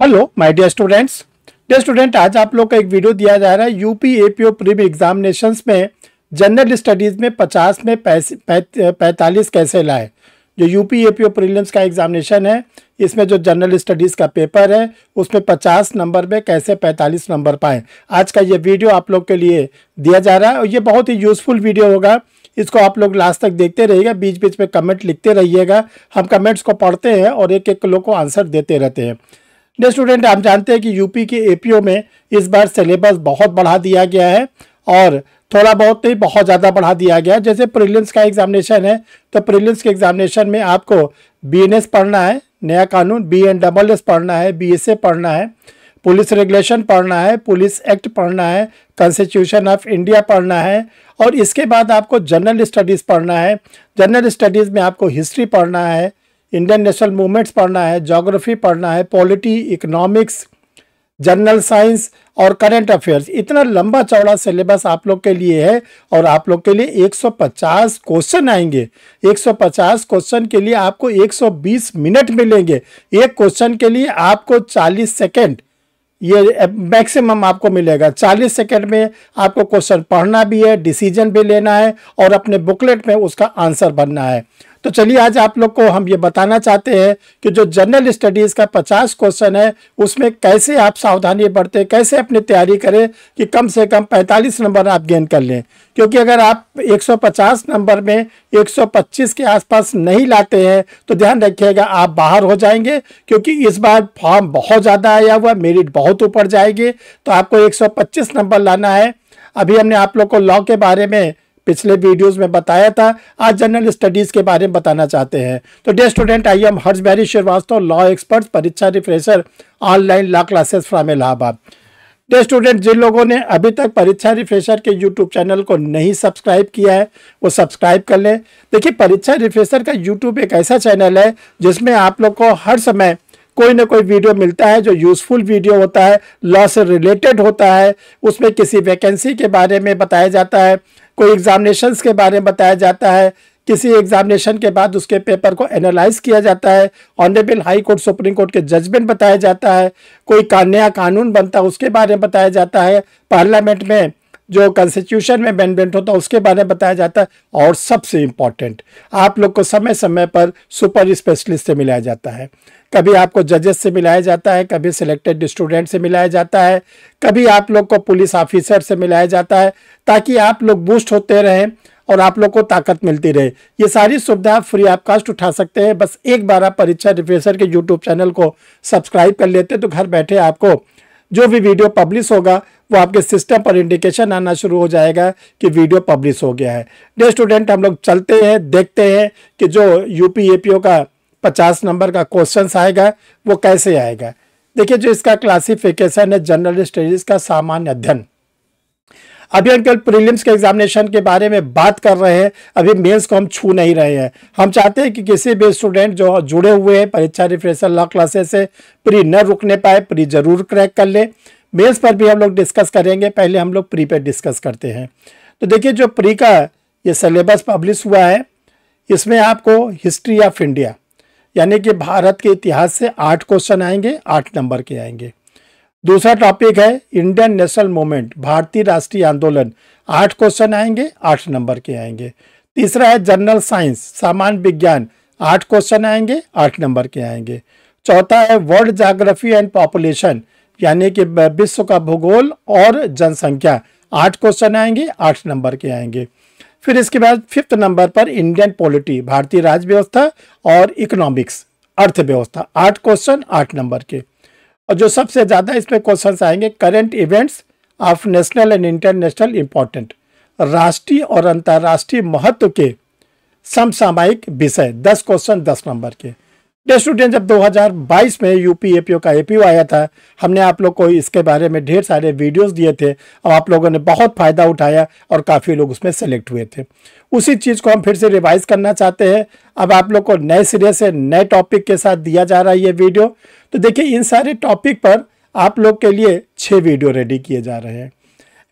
Hello my dear students. Dear student, आज आप लोग का एक वीडियो दिया जा रहा है यूपी एपीओ प्रीम एग्जामिनेशंस में जनरल स्टडीज़ में 50 में 45 कैसे लाए। जो यूपी एपीओ प्रीलिम्स का एग्जामिनेशन है, इसमें जो जनरल स्टडीज़ का पेपर है उसमें 50 नंबर में कैसे 45 नंबर पाएँ, आज का ये वीडियो आप लोग के लिए दिया जा रहा है और ये बहुत ही यूज़फुल वीडियो होगा। इसको आप लोग लास्ट तक देखते रहिएगा, बीच बीच में कमेंट लिखते रहिएगा। हम कमेंट्स को पढ़ते हैं और एक एक लोग को आंसर देते रहते हैं। डियर स्टूडेंट, आप जानते हैं कि यूपी के एपीओ में इस बार सिलेबस बहुत बढ़ा दिया गया है और थोड़ा बहुत नहीं, बहुत ज़्यादा बढ़ा दिया गया है। जैसे प्रीलिम्स का एग्जामिनेशन है तो प्रीलिम्स के एग्जामिनेशन में आपको बीएनएस पढ़ना है, नया कानून बीएनडब्ल्यूएस पढ़ना है, बीएसए पढ़ना है, पुलिस रेगुलेशन पढ़ना है, पुलिस एक्ट पढ़ना है, कॉन्स्टिट्यूशन ऑफ इंडिया पढ़ना है और इसके बाद आपको जनरल स्टडीज़ पढ़ना है। जनरल स्टडीज़ में आपको हिस्ट्री पढ़ना है, इंडियन नेशनल मूवमेंट्स पढ़ना है, ज्योग्राफी पढ़ना है, पॉलिटी, इकोनॉमिक्स, जनरल साइंस और करंट अफेयर्स। इतना लंबा चौड़ा सिलेबस आप लोग के लिए है और आप लोग के लिए 150 क्वेश्चन आएंगे। 150 क्वेश्चन के लिए आपको 120 मिनट मिलेंगे। एक क्वेश्चन के लिए आपको 40 सेकेंड ये मैक्सिमम आपको मिलेगा। 40 सेकंड में आपको क्वेश्चन पढ़ना भी है, डिसीजन भी लेना है और अपने बुकलेट में उसका आंसर बनना है। तो चलिए आज आप लोग को हम ये बताना चाहते हैं कि जो जनरल स्टडीज़ का 50 क्वेश्चन है उसमें कैसे आप सावधानी बरतें, कैसे अपनी तैयारी करें कि कम से कम 45 नंबर आप गेन कर लें। क्योंकि अगर आप 150 नंबर में 125 के आसपास नहीं लाते हैं तो ध्यान रखिएगा आप बाहर हो जाएंगे, क्योंकि इस बार फॉर्म बहुत ज़्यादा आया हुआ, मेरिट बहुत ऊपर जाएगी। तो आपको 125 नंबर लाना है। अभी हमने आप लोग को लॉ के बारे में पिछले वीडियोस में बताया था, आज जनरल स्टडीज़ के बारे में बताना चाहते हैं। तो dear student, I am Harshbairi Srivastava, law expert, Pariksha refresher, online law classes from Allahabad. Dear student, जिन लोगों ने अभी तक परीक्षा रिफ्रेशर के यूट्यूब चैनल को नहीं सब्सक्राइब किया है वो सब्सक्राइब कर लें। देखिए, परीक्षा रिफ्रेशर का यूट्यूब एक ऐसा चैनल है जिसमें आप लोग को हर समय कोई ना कोई वीडियो मिलता है जो यूज़फुल वीडियो होता है, लॉ से रिलेटेड होता है। उसमें किसी वैकेंसी के बारे में बताया जाता है, कोई एग्जामिनेशंस के बारे में बताया जाता है, किसी एग्जामिनेशन के बाद उसके पेपर को एनालाइज किया जाता है, honourable high court supreme court के जजमेंट बताया जाता है, कोई नया कानून बनता है उसके बारे में बताया जाता है, पार्लियामेंट में जो कॉन्स्टिट्यूशन में अमेंडमेंट होता है उसके बारे में बताया जाता है और सबसे इम्पॉर्टेंट, आप लोग को समय समय पर सुपर स्पेशलिस्ट से मिलाया जाता है। कभी आपको जजेस से मिलाया जाता है, कभी सिलेक्टेड स्टूडेंट से मिलाया जाता है, कभी आप लोग को पुलिस ऑफिसर से मिलाया जाता है, ताकि आप लोग बूस्ट होते रहें और आप लोग को ताकत मिलती रहे। ये सारी सुविधा फ्री ऑफ कॉस्ट उठा सकते हैं। बस एक बार आप परीक्षा रिफ्रेशर के यूट्यूब चैनल को सब्सक्राइब कर लेते तो घर बैठे आपको जो भी वीडियो पब्लिश होगा वो आपके सिस्टम पर इंडिकेशन आना शुरू हो जाएगा कि वीडियो पब्लिश हो गया है। डियर स्टूडेंट, हम लोग चलते हैं, देखते हैं कि जो यूपी एपीओ का 50 नंबर का क्वेश्चन आएगा वो कैसे आएगा। देखिए, जो इसका क्लासिफिकेशन है जनरल स्टडीज का सामान्य अध्ययन। अभी हम केवल प्रीलिम्स के एग्जामिनेशन के बारे में बात कर रहे हैं, अभी मेंस को हम छू नहीं रहे हैं। हम चाहते हैं कि किसी भी स्टूडेंट जो जुड़े हुए हैं परीक्षा रिफ्रेशर लॉ क्लासेस से प्री न रुकने पाए, प्री जरूर क्रैक कर ले। मेंस पर भी हम लोग डिस्कस करेंगे, पहले हम लोग प्री पे डिस्कस करते हैं। तो देखिए, जो प्री का ये सिलेबस पब्लिश हुआ है इसमें आपको हिस्ट्री ऑफ इंडिया यानी कि भारत के इतिहास से 8 क्वेश्चन आएंगे, 8 नंबर के आएंगे। दूसरा टॉपिक है इंडियन नेशनल मूवमेंट, भारतीय राष्ट्रीय आंदोलन, 8 क्वेश्चन आएंगे, 8 नंबर के आएंगे। तीसरा है जनरल साइंस, सामान्य विज्ञान, 8 क्वेश्चन आएंगे, 8 नंबर के आएंगे। चौथा है वर्ल्ड ज्योग्राफी एंड पॉपुलेशन यानी कि विश्व का भूगोल और जनसंख्या, 8 क्वेश्चन आएंगे, 8 नंबर के आएंगे। फिर इसके बाद 5th नंबर पर इंडियन पॉलिटी, भारतीय राज्य व्यवस्था और इकोनॉमिक्स, अर्थव्यवस्था, 8 क्वेश्चन, 8 नंबर के। और जो सबसे ज़्यादा इसमें क्वेश्चंस आएंगे current events of national and international important, राष्ट्रीय और अंतर्राष्ट्रीय महत्व के समसामयिक विषय, 10 क्वेश्चन, 10 नंबर के। डियर स्टूडेंट, जब 2022 में यूपी एपीओ का एपीओ आया था, हमने आप लोग को इसके बारे में ढेर सारे वीडियोस दिए थे और आप लोगों ने बहुत फ़ायदा उठाया और काफ़ी लोग उसमें सेलेक्ट हुए थे। उसी चीज़ को हम फिर से रिवाइज करना चाहते हैं। अब आप लोग को नए सिरे से नए टॉपिक के साथ दिया जा रहा है ये वीडियो। तो देखिए, इन सारे टॉपिक पर आप लोग के लिए 6 वीडियो रेडी किए जा रहे हैं।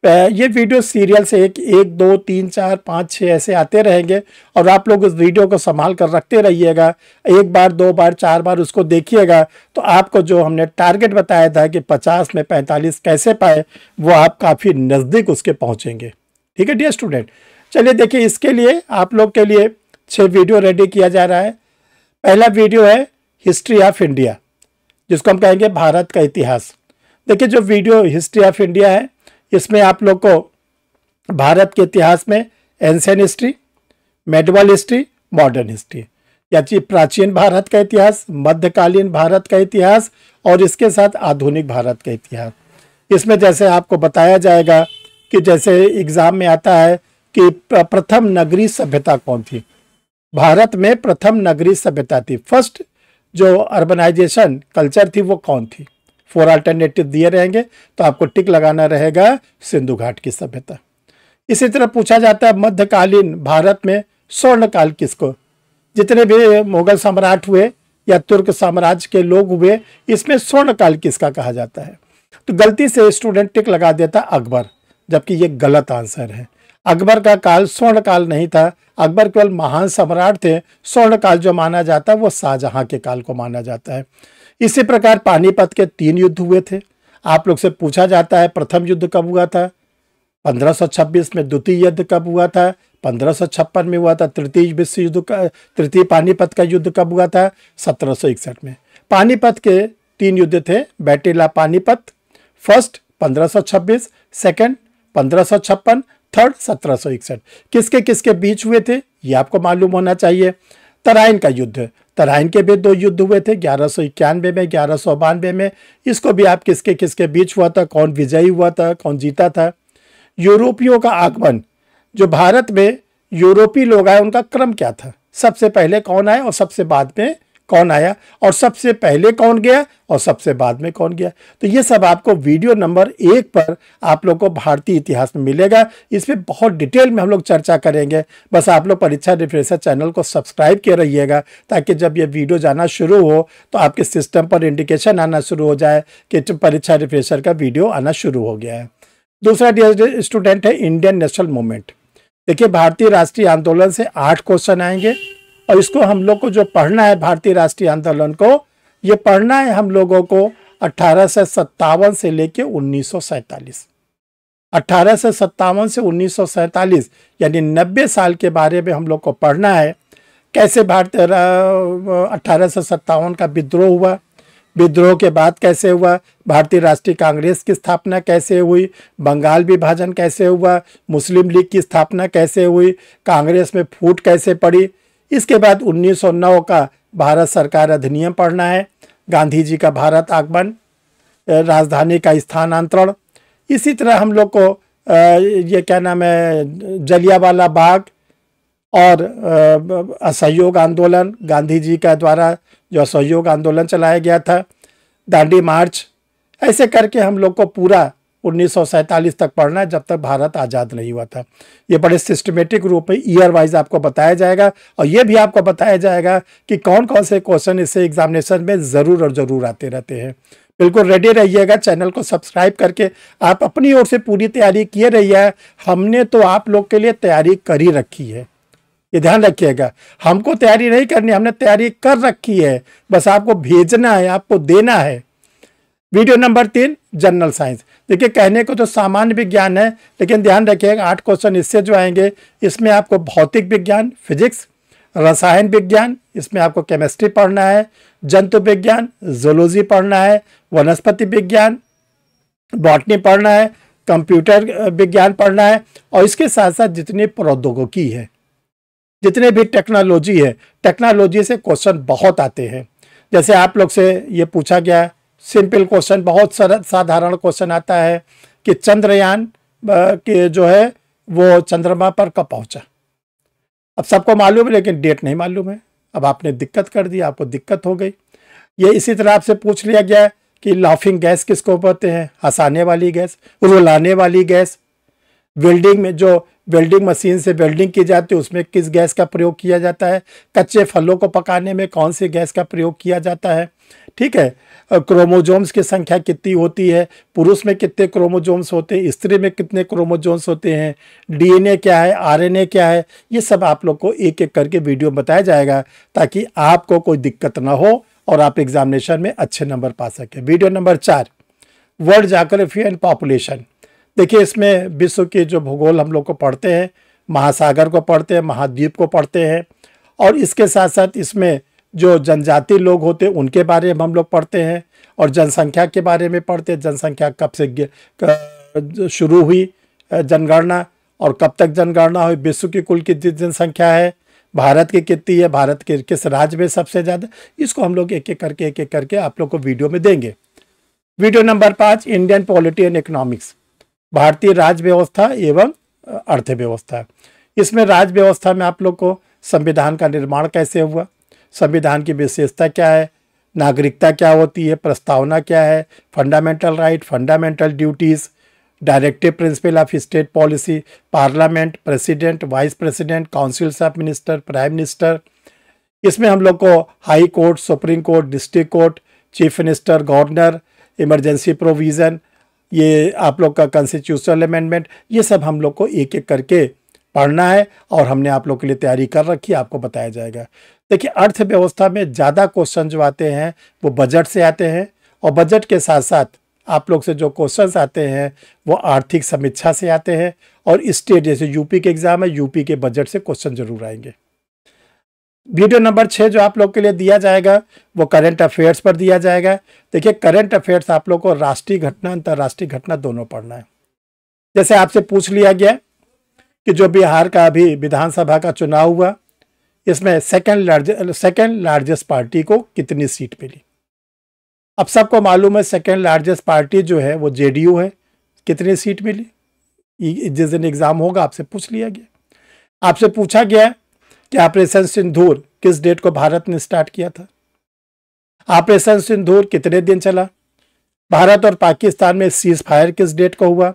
ये वीडियो सीरियल से एक एक दो तीन चार पाँच छः ऐसे आते रहेंगे और आप लोग उस वीडियो को संभाल कर रखते रहिएगा। एक बार, दो बार, चार बार उसको देखिएगा तो आपको जो हमने टारगेट बताया था कि 50 में 45 कैसे पाए, वो आप काफ़ी नज़दीक उसके पहुँचेंगे। ठीक है डियर स्टूडेंट, चलिए देखिए, इसके लिए आप लोग के लिए 6 वीडियो रेडी किया जा रहा है। पहला वीडियो है हिस्ट्री ऑफ इंडिया, जिसको हम कहेंगे भारत का इतिहास। देखिए, जो वीडियो हिस्ट्री ऑफ इंडिया है, इसमें आप लोग को भारत के इतिहास में ancient history, medieval history, modern history, यानी प्राचीन भारत का इतिहास, मध्यकालीन भारत का इतिहास और इसके साथ आधुनिक भारत का इतिहास। इसमें जैसे आपको बताया जाएगा कि जैसे एग्जाम में आता है कि प्रथम नगरीय सभ्यता कौन थी, भारत में प्रथम नगरीय सभ्यता थी, फर्स्ट जो अर्बनाइजेशन कल्चर थी वो कौन थी। 4 अल्टरनेटिव दिए रहेंगे तो आपको टिक लगाना रहेगा सिंधु घाट की सभ्यता। इसी तरह पूछा जाता है मध्यकालीन भारत में स्वर्णकाल किसको, जितने भी मुगल सम्राट हुए या तुर्क साम्राज्य के लोग हुए, इसमें स्वर्णकाल किसका कहा जाता है। तो गलती से स्टूडेंट टिक लगा देता अकबर, जबकि ये गलत आंसर है। अकबर का काल स्वर्णकाल नहीं था, अकबर केवल महान सम्राट थे। स्वर्णकाल जो माना जाता है वो शाहजहां के काल को माना जाता है। इसी प्रकार पानीपत के 3 युद्ध हुए थे। आप लोग से पूछा जाता है प्रथम युद्ध कब हुआ था, 1526 में। द्वितीय युद्ध कब हुआ था, 1556 में हुआ था। तृतीय विश्व युद्ध का, तृतीय पानीपत का युद्ध कब हुआ था, 1761 में। पानीपत के 3 युद्ध थे, battle of Panipat, first 1526, second 1556, third 1761। किसके किसके बीच हुए थे ये आपको मालूम होना चाहिए। तराइन का युद्ध, तराइन के भी 2 युद्ध हुए थे, 1191 में, 1192 में। इसको भी आप किसके किसके बीच हुआ था, कौन विजयी हुआ था, कौन जीता था। यूरोपियों का आगमन, जो भारत में यूरोपीय लोग आए उनका क्रम क्या था, सबसे पहले कौन आया और सबसे बाद में कौन आया, और सबसे पहले कौन गया और सबसे बाद में कौन गया। तो ये सब आपको वीडियो नंबर 1 पर आप लोग को भारतीय इतिहास में मिलेगा। इसमें बहुत डिटेल में हम लोग चर्चा करेंगे। बस आप लोग परीक्षा रिफ्रेशर चैनल को सब्सक्राइब किए रहिएगा, ताकि जब ये वीडियो जाना शुरू हो तो आपके सिस्टम पर इंडिकेशन आना शुरू हो जाए कि परीक्षा रिफ्रेशर का वीडियो आना शुरू हो गया है। दूसरा स्टूडेंट है इंडियन नेशनल मूवमेंट। देखिए, भारतीय राष्ट्रीय आंदोलन से 8 क्वेश्चन आएंगे और इसको हम लोग को जो पढ़ना है, भारतीय राष्ट्रीय आंदोलन को ये पढ़ना है हम लोगों को 1857 से लेके 1947। 1857 से 1947 यानी 90 साल के बारे में हम लोग को पढ़ना है। कैसे भारतीय 1857 का विद्रोह हुआ, विद्रोह के बाद कैसे हुआ, भारतीय राष्ट्रीय कांग्रेस की स्थापना कैसे हुई, बंगाल विभाजन कैसे हुआ, मुस्लिम लीग की स्थापना कैसे हुई, कांग्रेस में फूट कैसे पड़ी। इसके बाद 1909 का भारत सरकार अधिनियम पढ़ना है, गांधी जी का भारत आगमन, राजधानी का स्थानांतरण। इसी तरह हम लोग को ये क्या नाम है, जलियांवाला बाग और असहयोग आंदोलन, गांधी जी का द्वारा जो असहयोग आंदोलन चलाया गया था, दांडी मार्च, ऐसे करके हम लोग को पूरा 1947 तक पढ़ना है, जब तक भारत आज़ाद नहीं हुआ था। ये बड़े सिस्टमेटिक रूप में ईयर वाइज आपको बताया जाएगा और ये भी आपको बताया जाएगा कि कौन कौन से क्वेश्चन इससे एग्जामिनेशन में ज़रूर और ज़रूर आते रहते हैं। बिल्कुल रेडी रहिएगा, चैनल को सब्सक्राइब करके आप अपनी ओर से पूरी तैयारी किए रहिए। हमने तो आप लोग के लिए तैयारी कर ही रखी है, ये ध्यान रखिएगा। हमको तैयारी नहीं करनी, हमने तैयारी कर रखी है, बस आपको भेजना है, आपको देना है। Video number 3 general science. देखिए, कहने को तो सामान्य विज्ञान है, लेकिन ध्यान रखिएगा 8 क्वेश्चन इससे जो आएंगे, इसमें आपको भौतिक विज्ञान, फिजिक्स, रसायन विज्ञान, इसमें आपको केमिस्ट्री पढ़ना है, जंतु विज्ञान, जूलॉजी पढ़ना है, वनस्पति विज्ञान, बॉटनी पढ़ना है, कंप्यूटर विज्ञान पढ़ना है, और इसके साथ साथ जितनी प्रौद्योगिकी है, जितने भी टेक्नोलॉजी है, टेक्नोलॉजी से क्वेश्चन बहुत आते हैं। जैसे आप लोग से ये पूछा गया सिंपल क्वेश्चन, बहुत सरल साधारण क्वेश्चन आता है कि चंद्रयान के जो है वो चंद्रमा पर कब पहुंचा। अब सबको मालूम है लेकिन डेट नहीं मालूम है। अब आपने दिक्कत कर दी, आपको दिक्कत हो गई। ये इसी तरह आपसे पूछ लिया गया कि लाफिंग गैस किसको बोलते हैं, हंसाने वाली गैस, रुलाने वाली गैस। वेल्डिंग में जो वेल्डिंग मशीन से वेल्डिंग की जाती है उसमें किस गैस का प्रयोग किया जाता है। कच्चे फलों को पकाने में कौन सी गैस का प्रयोग किया जाता है। ठीक है। क्रोमोजोम्स की संख्या कितनी होती है, पुरुष में कितने क्रोमोजोम्स होते हैं, स्त्री में कितने क्रोमोजोम्स होते हैं, डीएनए क्या है, आरएनए क्या है, ये सब आप लोग को एक एक करके वीडियो बताया जाएगा ताकि आपको कोई दिक्कत ना हो और आप एग्जामिनेशन में अच्छे नंबर पा सकें। Video number 4, world geography and population. देखिए, इसमें विश्व के जो भूगोल हम लोग को पढ़ते हैं, महासागर को पढ़ते हैं, महाद्वीप को पढ़ते हैं, और इसके साथ साथ इसमें जो जनजाति लोग होते हैं उनके बारे में हम लोग पढ़ते हैं, और जनसंख्या के बारे में पढ़ते हैं, जनसंख्या कब से शुरू हुई जनगणना और कब तक जनगणना हुई, विश्व की कुल कितनी जनसंख्या है, भारत की कितनी है, भारत के किस राज्य में सबसे ज़्यादा, इसको हम लोग एक एक करके आप लोग को वीडियो में देंगे। Video number 5, Indian polity and economics, भारतीय राज्य व्यवस्था एवं अर्थव्यवस्था। इसमें राज्य व्यवस्था में आप लोग को संविधान का निर्माण कैसे हुआ, संविधान की विशेषता क्या है, नागरिकता क्या होती है, प्रस्तावना क्या है, fundamental right, fundamental duties, directive principle of state policy, parliament, president, vice president, councils of minister, prime minister. इसमें हम लोग को high court, supreme court, district court, chief minister, governor, emergency provision, ये आप लोग का कॉन्स्टिट्यूशनल अमेंडमेंट, ये सब हम लोग को एक एक करके पढ़ना है और हमने आप लोग के लिए तैयारी कर रखी है, आपको बताया जाएगा। देखिए, अर्थव्यवस्था में ज़्यादा क्वेश्चन जो आते हैं वो बजट से आते हैं, और बजट के साथ साथ आप लोग से जो क्वेश्चंस आते हैं वो आर्थिक समीक्षा से आते हैं, और स्टेट जैसे यूपी के एग्जाम है, यूपी के बजट से क्वेश्चन जरूर आएंगे। वीडियो नंबर 6 जो आप लोग के लिए दिया जाएगा वो करंट अफेयर्स पर दिया जाएगा। देखिए, करंट अफेयर्स आप लोग को राष्ट्रीय घटना, अंतर्राष्ट्रीय घटना दोनों पढ़ना है। जैसे आपसे पूछ लिया गया कि जो बिहार का अभी विधानसभा का चुनाव हुआ, इसमें सेकेंड लार्जेस्ट पार्टी को कितनी सीट मिली। अब सबको मालूम है सेकेंड लार्जेस्ट पार्टी जो है वो जेडीयू है, कितनी सीट मिली, जिस दिन एग्जाम होगा आपसे पूछ लिया गया। आपसे पूछा गया कि ऑपरेशन सिंदूर किस डेट को भारत ने स्टार्ट किया था, ऑपरेशन सिंदूर कितने दिन चला, भारत और पाकिस्तान में सीज फायर किस डेट को हुआ,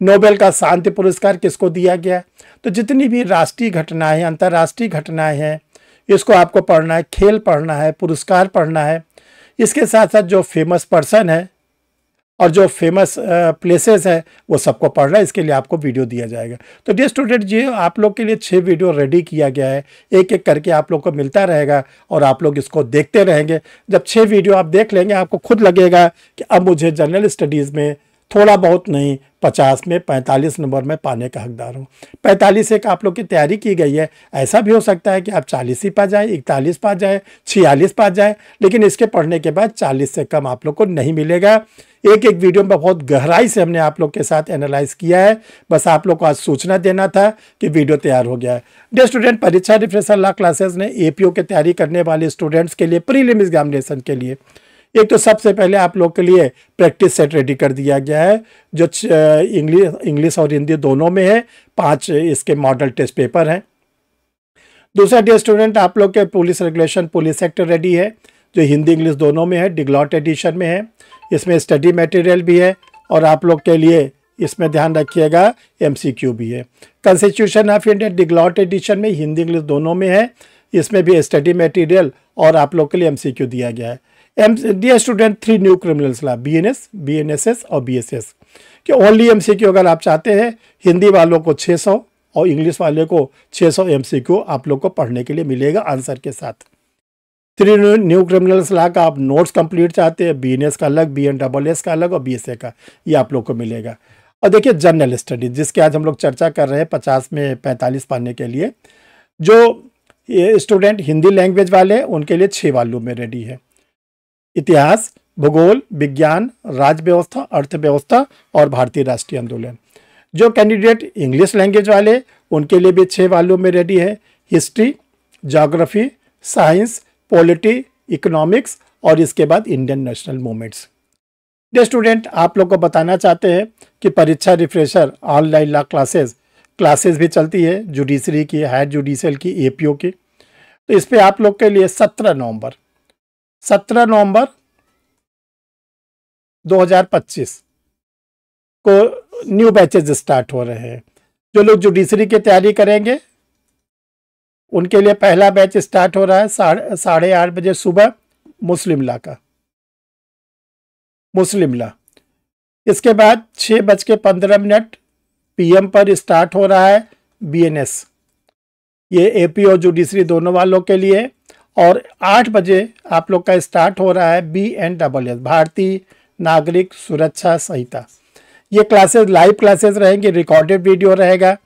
नोबेल का शांति पुरस्कार किसको दिया गया। तो जितनी भी राष्ट्रीय घटनाएं, अंतर्राष्ट्रीय घटनाएं हैं, इसको आपको पढ़ना है, खेल पढ़ना है, पुरस्कार पढ़ना है। इसके साथ साथ जो फेमस पर्सन है और जो फेमस प्लेसेस है वो सबको पढ़ना है, इसके लिए आपको वीडियो दिया जाएगा। तो डियर स्टूडेंट जी, आप लोग के लिए 6 वीडियो रेडी किया गया है, एक एक करके आप लोग को मिलता रहेगा और आप लोग इसको देखते रहेंगे। जब 6 वीडियो आप देख लेंगे आपको खुद लगेगा कि अब मुझे जनरल स्टडीज़ में थोड़ा बहुत नहीं 50 में 45 नंबर में पाने का हकदार हूँ। 45 एक आप लोग की तैयारी की गई है, ऐसा भी हो सकता है कि आप 40 ही पा जाए, 41 पा जाए, 46 पा जाए, लेकिन इसके पढ़ने के बाद 40 से कम आप लोग को नहीं मिलेगा। एक एक वीडियो में बहुत गहराई से हमने आप लोग के साथ एनालाइज किया है, बस आप लोग को आज सूचना देना था कि वीडियो तैयार हो गया है। डियर स्टूडेंट, परीक्षा रिफ्रेशर लॉ क्लासेस ने एपीओ की तैयारी करने वाले स्टूडेंट्स के लिए प्रीलिम एग्जामिनेशन के लिए एक तो सबसे पहले आप लोग के लिए प्रैक्टिस सेट रेडी कर दिया गया है, जो इंग्लिश और हिंदी दोनों में है। 5 इसके मॉडल टेस्ट पेपर हैं। दूसरा डियर स्टूडेंट, आप लोग के police regulation police act ready है, जो हिंदी इंग्लिश दोनों में है, डिग्लॉट एडिशन में है। इसमें स्टडी मटेरियल भी है और आप लोग के लिए इसमें ध्यान रखिएगा एमसीक्यू भी है। Constitution of India diglot edition में हिंदी इंग्लिश दोनों में है, इसमें भी स्टडी मटेरियल और आप लोग के लिए एमसीक्यू दिया गया है। Dear student, 3 new criminals law, BNS, BNSS और बीएसएस कि ओनली एमसीक्यू अगर आप चाहते हैं, हिंदी वालों को 600 और इंग्लिश वाले को 600 एमसीक्यू आप लोग को पढ़ने के लिए मिलेगा आंसर के साथ। 3 न्यू क्रिमिनल्स लॉ का आप नोट्स कंप्लीट चाहते हैं, बीएनएस का अलग, बीएनएस का अलग और बीएसए का, ये आप लोग को मिलेगा। और देखिए जनरल स्टडीज, जिसके आज हम लोग चर्चा कर रहे हैं 50 में 45 पाने के लिए, जो स्टूडेंट हिंदी लैंग्वेज वाले हैं उनके लिए 6 वॉल्यूम में रेडी है। इतिहास, भूगोल, विज्ञान, राज्य व्यवस्था, अर्थव्यवस्था और भारतीय राष्ट्रीय आंदोलन। जो कैंडिडेट इंग्लिश लैंग्वेज वाले उनके लिए भी 6 वॉल्यूम में रेडी है। History, geography, science, polity, economics और इसके बाद Indian national movements. Dear student, आप लोग को बताना चाहते हैं कि परीक्षा रिफ्रेशर ऑनलाइन लॉ क्लासेस भी चलती है, जुडिशरी की, हायर जुडिशियल की, एपीओ की। तो इस पर आप लोग के लिए 17 नवंबर 2025 को न्यू बैचेज स्टार्ट हो रहे हैं। जो लोग जुडिशरी की तैयारी करेंगे उनके लिए पहला बैच स्टार्ट हो रहा है 8:30 बजे सुबह मुस्लिम लॉ का। मुस्लिम लॉ। इसके बाद 6:15 PM पर स्टार्ट हो रहा है BNS, ये AP और जुडिशरी दोनों वालों के लिए। और 8 बजे आप लोग का स्टार्ट हो रहा है BNSS, भारतीय नागरिक सुरक्षा संहिता। ये क्लासेस लाइव क्लासेस रहेंगे, रिकॉर्डेड वीडियो रहेगा,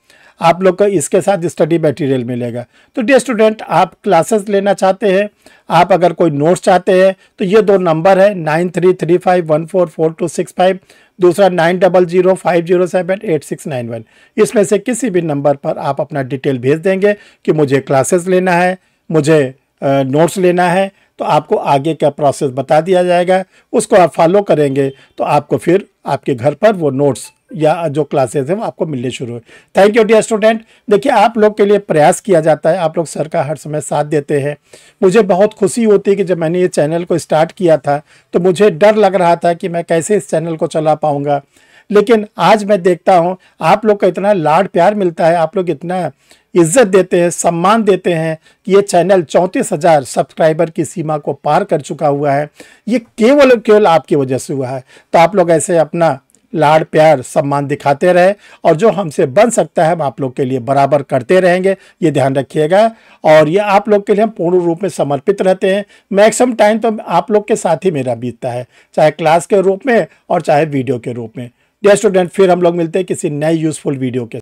आप लोग को इसके साथ स्टडी मटेरियल मिलेगा। तो डियर स्टूडेंट, आप क्लासेस लेना चाहते हैं, आप अगर कोई नोट्स चाहते हैं तो ये 2 नंबर है 9335144265, दूसरा 9005078691। इसमें से किसी भी नंबर पर आप अपना डिटेल भेज देंगे कि मुझे क्लासेस लेना है, मुझे नोट्स लेना है, तो आपको आगे का प्रोसेस बता दिया जाएगा। उसको आप फॉलो करेंगे तो आपको फिर आपके घर पर वो नोट्स या जो क्लासेस हैं वो आपको मिलने शुरू हो। Thank you dear student. देखिए, आप लोग के लिए प्रयास किया जाता है, आप लोग सर का हर समय साथ देते हैं। मुझे बहुत खुशी होती है कि जब मैंने ये चैनल को स्टार्ट किया था तो मुझे डर लग रहा था कि मैं कैसे इस चैनल को चला पाऊँगा, लेकिन आज मैं देखता हूँ आप लोग का इतना लाड प्यार मिलता है, आप लोग इतना इज्जत देते हैं, सम्मान देते हैं कि ये चैनल 34,000 सब्सक्राइबर की सीमा को पार कर चुका हुआ है। ये केवल आपकी वजह से हुआ है। तो आप लोग ऐसे अपना लाड प्यार सम्मान दिखाते रहे और जो हमसे बन सकता है हम आप लोग के लिए बराबर करते रहेंगे, ये ध्यान रखिएगा। और ये आप लोग के लिए हम पूर्ण रूप में समर्पित रहते हैं। मैक्सिमम टाइम तो आप लोग के साथ ही मेरा बीतता है, चाहे क्लास के रूप में और चाहे वीडियो के रूप में। डियर स्टूडेंट, फिर हम लोग मिलते हैं किसी नए यूजफुल वीडियो के